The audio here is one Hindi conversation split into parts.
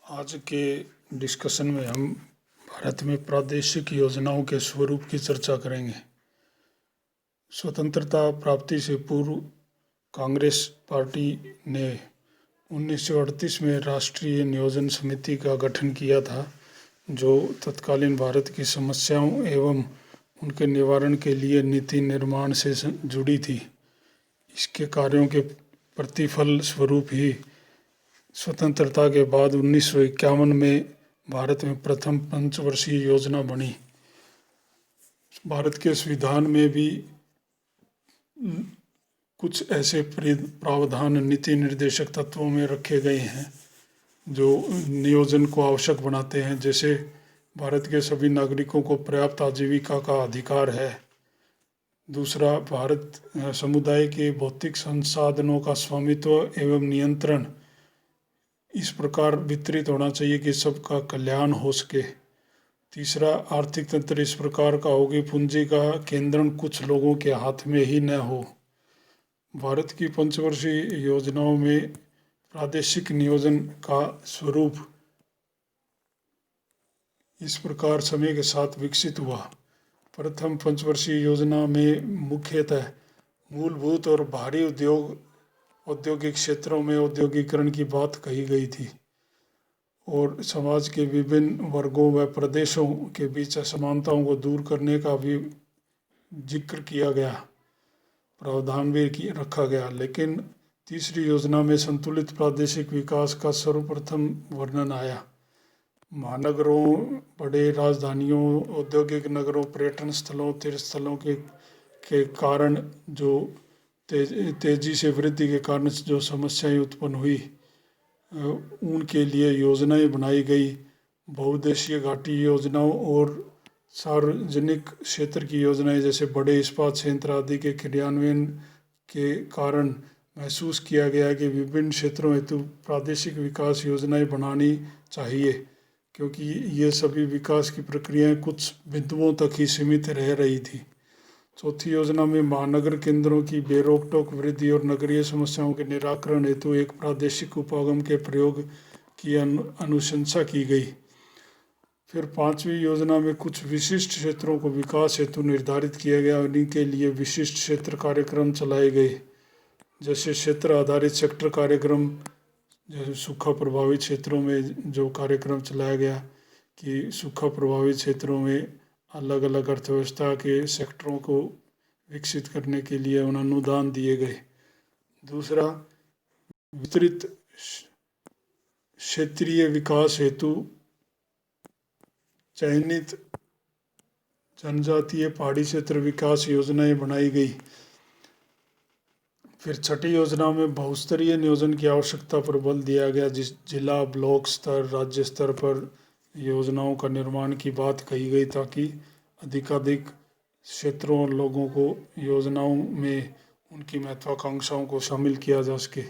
आज के डिस्कशन में हम भारत में प्रादेशिक योजनाओं के स्वरूप की चर्चा करेंगे। स्वतंत्रता प्राप्ति से पूर्व कांग्रेस पार्टी ने 1938 में राष्ट्रीय नियोजन समिति का गठन किया था, जो तत्कालीन भारत की समस्याओं एवं उनके निवारण के लिए नीति निर्माण से जुड़ी थी। इसके कार्यों के प्रतिफल स्वरूप ही स्वतंत्रता के बाद 1951 में भारत में प्रथम पंचवर्षीय योजना बनी। भारत के संविधान में भी कुछ ऐसे प्रावधान नीति निर्देशक तत्वों में रखे गए हैं जो नियोजन को आवश्यक बनाते हैं, जैसे भारत के सभी नागरिकों को पर्याप्त आजीविका का अधिकार है। दूसरा, भारत समुदाय के भौतिक संसाधनों का स्वामित्व एवं नियंत्रण इस प्रकार वितरित होना चाहिए कि सबका कल्याण हो सके। तीसरा, आर्थिक तंत्र इस प्रकार का हो कि पूंजी का केंद्रण कुछ लोगों के हाथ में ही न हो। भारत की पंचवर्षीय योजनाओं में प्रादेशिक नियोजन का स्वरूप इस प्रकार समय के साथ विकसित हुआ। प्रथम पंचवर्षीय योजना में मुख्यतः मूलभूत और भारी औद्योगिक क्षेत्रों में औद्योगिकरण की बात कही गई थी और समाज के विभिन्न वर्गों व प्रदेशों के बीच असमानताओं को दूर करने का भी जिक्र किया गया, प्रावधान भी रखा गया। लेकिन तीसरी योजना में संतुलित प्रादेशिक विकास का सर्वप्रथम वर्णन आया। महानगरों, बड़े राजधानियों, औद्योगिक नगरों, पर्यटन स्थलों, तीर्थ स्थलों के कारण जो तेजी से वृद्धि के कारण जो समस्याएं उत्पन्न हुई, उनके लिए योजनाएं बनाई गई। बहुउद्देशीय घाटी योजनाओं और सार्वजनिक क्षेत्र की योजनाएं जैसे बड़े इस्पात संयंत्र आदि के क्रियान्वयन के कारण महसूस किया गया कि विभिन्न क्षेत्रों हेतु प्रादेशिक विकास योजनाएं बनानी चाहिए, क्योंकि ये सभी विकास की प्रक्रियाएं कुछ बिंदुओं तक ही सीमित रह रही थी। चौथी योजना में महानगर केंद्रों की बेरोक-टोक वृद्धि और नगरीय समस्याओं के निराकरण हेतु एक प्रादेशिक उपागम के प्रयोग की अनुशंसा की गई। फिर पांचवी योजना में कुछ विशिष्ट क्षेत्रों को विकास हेतु निर्धारित किया गया। उन्हीं के लिए विशिष्ट क्षेत्र कार्यक्रम चलाए गए, जैसे क्षेत्र आधारित सेक्टर कार्यक्रम, जैसे सूखा प्रभावित क्षेत्रों में जो कार्यक्रम चलाया गया कि सूखा प्रभावित क्षेत्रों में अलग अलग अर्थव्यवस्था के सेक्टरों को विकसित करने के लिए उन्हें अनुदान दिए गए। दूसरा, विस्तृत क्षेत्रीय विकास हेतु चयनित जनजातीय पहाड़ी क्षेत्र विकास योजनाएं बनाई गई। फिर छठी योजना में बहुस्तरीय नियोजन की आवश्यकता पर बल दिया गया, जिस जिला, ब्लॉक स्तर, राज्य स्तर पर योजनाओं का निर्माण की बात कही गई, ताकि अधिकाधिक क्षेत्रों और लोगों को योजनाओं में उनकी महत्वाकांक्षाओं को शामिल किया जा सके।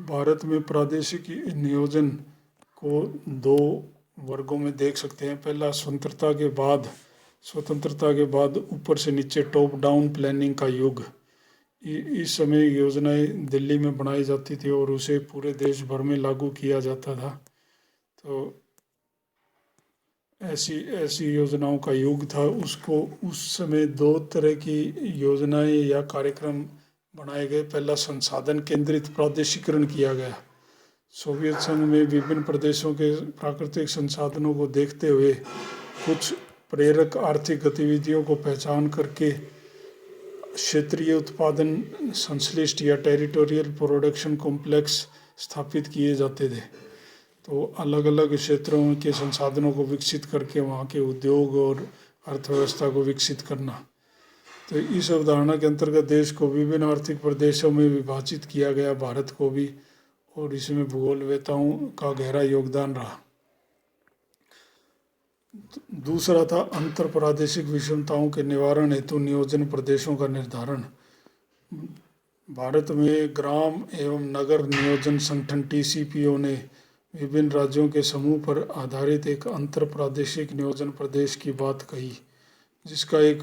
भारत में प्रादेशिक नियोजन को दो वर्गों में देख सकते हैं। पहला, स्वतंत्रता के बाद ऊपर से नीचे टॉप डाउन प्लानिंग का युग। इस समय योजनाएं दिल्ली में बनाई जाती थी और उसे पूरे देश भर में लागू किया जाता था। तो ऐसी योजनाओं का युग था। उस समय दो तरह की योजनाएं या कार्यक्रम बनाए गए। पहला, संसाधन केंद्रित प्रादेशिकरण किया गया। सोवियत संघ में विभिन्न प्रदेशों के प्राकृतिक संसाधनों को देखते हुए कुछ प्रेरक आर्थिक गतिविधियों को पहचान करके क्षेत्रीय उत्पादन संश्लिष्ट या टेरिटोरियल प्रोडक्शन कॉम्प्लेक्स स्थापित किए जाते थे। तो अलग अलग क्षेत्रों के संसाधनों को विकसित करके वहाँ के उद्योग और अर्थव्यवस्था को विकसित करना। तो इस अवधारणा के अंतर्गत देश को विभिन्न आर्थिक प्रदेशों में विभाजित किया गया, भारत को भी, और इसमें भूगोलवेत्ताओं का गहरा योगदान रहा। दूसरा था अंतर प्रादेशिक विषमताओं के निवारण हेतु नियोजन प्रदेशों का निर्धारण। भारत में ग्राम एवं नगर नियोजन संगठन TCPO ने विभिन्न राज्यों के समूह पर आधारित एक अंतर प्रादेशिक नियोजन प्रदेश की बात कही, जिसका एक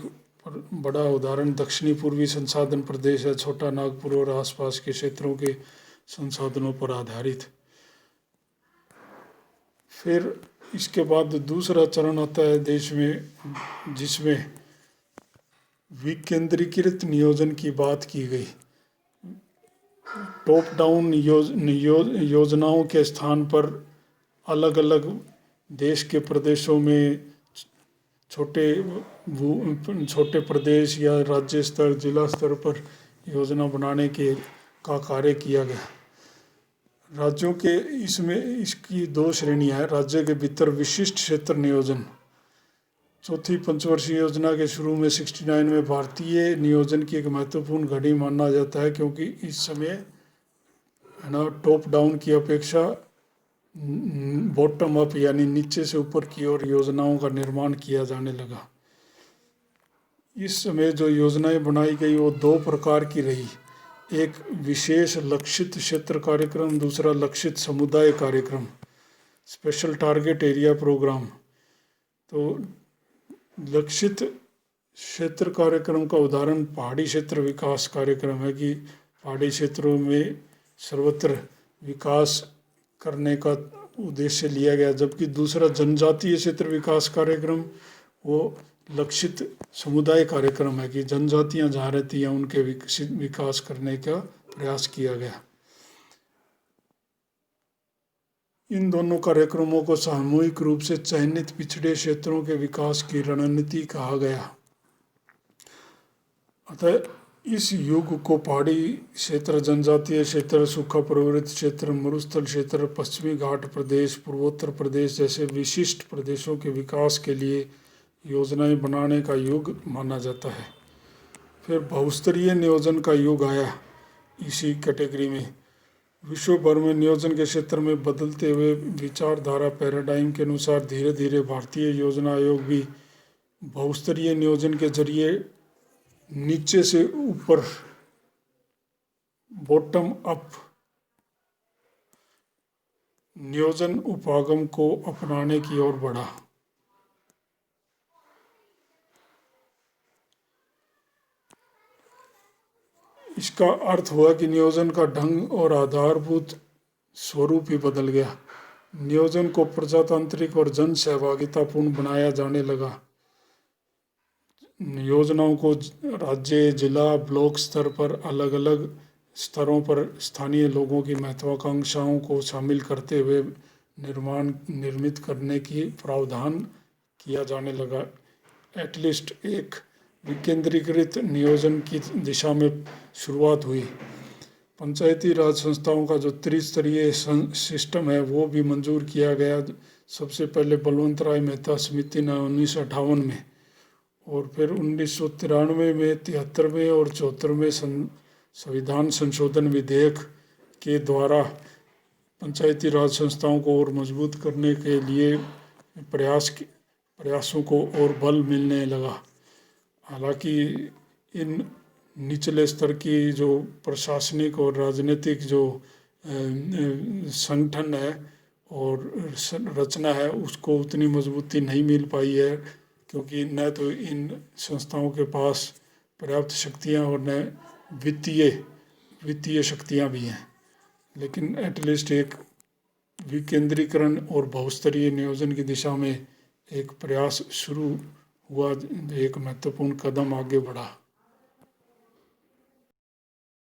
बड़ा उदाहरण दक्षिणी पूर्वी संसाधन प्रदेश है, छोटा नागपुर और आसपास के क्षेत्रों के संसाधनों पर आधारित। फिर इसके बाद दूसरा चरण आता है देश में, जिसमें विकेंद्रीकृत नियोजन की बात की गई। टॉप डाउन योजनाओं के स्थान पर अलग अलग देश के प्रदेशों में छोटे प्रदेश या राज्य स्तर, जिला स्तर पर योजना बनाने का कार्य किया गया। राज्यों के इसकी दो श्रेणियां हैं। राज्य के भीतर विशिष्ट क्षेत्र नियोजन। चौथी पंचवर्षीय योजना के शुरू में 69 में भारतीय नियोजन की एक महत्वपूर्ण घड़ी माना जाता है, क्योंकि इस समय है ना टॉप डाउन की अपेक्षा बॉटम अप यानी नीचे से ऊपर की ओर योजनाओं का निर्माण किया जाने लगा। इस समय जो योजनाएं बनाई गई वो दो प्रकार की रही। एक विशेष लक्षित क्षेत्र कार्यक्रम, दूसरा लक्षित समुदाय कार्यक्रम, स्पेशल टारगेट एरिया प्रोग्राम। तो लक्षित क्षेत्र कार्यक्रम का उदाहरण पहाड़ी क्षेत्र विकास कार्यक्रम है कि पहाड़ी क्षेत्रों में सर्वत्र विकास करने का उद्देश्य लिया गया। जबकि दूसरा जनजातीय क्षेत्र विकास कार्यक्रम वो लक्षित समुदाय कार्यक्रम है कि जनजातियां जहाँ रहती हैं उनके विकास करने का प्रयास किया गया। इन दोनों कार्यक्रमों को सामूहिक रूप से चयनित पिछड़े क्षेत्रों के विकास की रणनीति कहा गया। अतः इस युग को पहाड़ी क्षेत्र, जनजातीय क्षेत्र, सूखा प्रवृत्त क्षेत्र, मरुस्थल क्षेत्र, पश्चिमी घाट प्रदेश, पूर्वोत्तर प्रदेश जैसे विशिष्ट प्रदेशों के विकास के लिए योजनाएं बनाने का युग माना जाता है। फिर बहुस्तरीय नियोजन का युग आया इसी कैटेगरी में। विश्व भर में नियोजन के क्षेत्र में बदलते हुए विचारधारा पैराडाइम के अनुसार धीरे धीरे भारतीय योजना आयोग भी बहुस्तरीय नियोजन के जरिए नीचे से ऊपर बॉटम अप नियोजन उपागम को अपनाने की ओर बढ़ा। इसका अर्थ हुआ कि नियोजन का ढंग और आधारभूत स्वरूप ही बदल गया। नियोजन को प्रजातांत्रिक और जन सहभागितापूर्ण बनाया जाने लगा। योजनाओं को राज्य, जिला, ब्लॉक स्तर पर अलग अलग स्तरों पर स्थानीय लोगों की महत्वाकांक्षाओं को शामिल करते हुए निर्मित करने की प्रावधान किया जाने लगा। एटलीस्ट एक विकेंद्रीकृत नियोजन की दिशा में शुरुआत हुई। पंचायती राज संस्थाओं का जो त्रिस्तरीय सिस्टम है वो भी मंजूर किया गया। सबसे पहले बलवंत राय मेहता समिति ने 1958 में, और फिर 1993 में, 73वें और 74वें संविधान संशोधन विधेयक के द्वारा पंचायती राज संस्थाओं को और मजबूत करने के लिए प्रयासों को और बल मिलने लगा। हालांकि इन निचले स्तर की जो प्रशासनिक और राजनीतिक जो संगठन है और रचना है उसको उतनी मजबूती नहीं मिल पाई है, क्योंकि न तो इन संस्थाओं के पास पर्याप्त शक्तियां और न वित्तीय शक्तियां भी हैं। लेकिन एटलीस्ट एक विकेंद्रीकरण और बहुस्तरीय नियोजन की दिशा में एक प्रयास शुरू हुआ, एक महत्वपूर्ण कदम आगे बढ़ा।